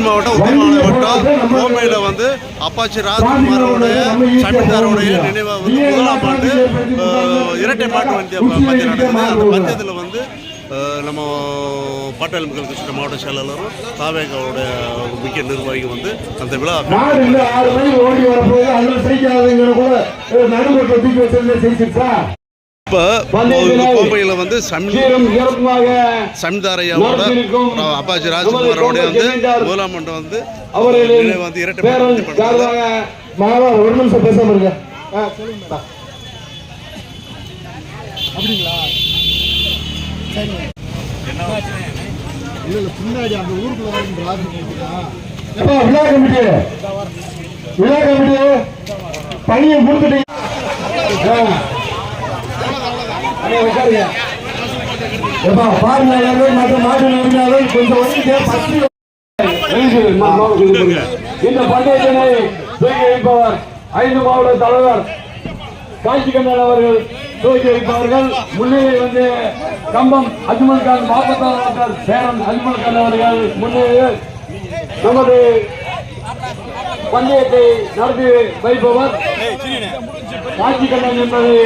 மாவட்டம் உத்தரமான மாவட்டம் கோம்பையில் வந்து அப்பாச்சி ராஜ்குமாரோடைய சமீதாரோடைய நினைவை வந்து முதலாம் ஆண்டு இரட்டை மாட்டு பந்தயம் நடக்குது. அந்த பந்தயத்தில் வந்து நம்ம பாட்டாளி மக்கள் கட்சி மாவட்ட செயலாளரும் தாவேகாவுடைய முக்கிய நிர்வாகிகள் வந்து அந்த விழா இப்போ கோம்பையில் வந்து சமீதாரையாவோட அப்பாச்சி ராஜ்குமாரோட வந்து முதலாம் ஆண்டு வந்து வந்து இரட்டை ஒரு நிமிஷம் பேசாம இருங்க. அப்படிங்களா? பின்னாடி அந்த ஊருக்குள்ள விழா கமிட்டி பணியை கொடுத்துட்டீங்க. பார்வையாளர்கள் மற்றும் மாட்டு உரிமையாளர்கள் கொஞ்சம் இந்த பந்தயத்தினை துவக்கி வைப்பவர் 5 மாவட்ட தலைவர் காஞ்சிகண்ணன் அவர்கள் துவக்கி வைப்பவர்கள். முன்னிலை வந்து கம்பம் அஜ்மல் கான் மாவட்ட சேரன் அஜ்மல் கான் அவர்கள் முன்னிலையில் நமது பந்தயத்தை நடத்தி வைப்பவர் காஞ்சிகண்ணன் என்பதை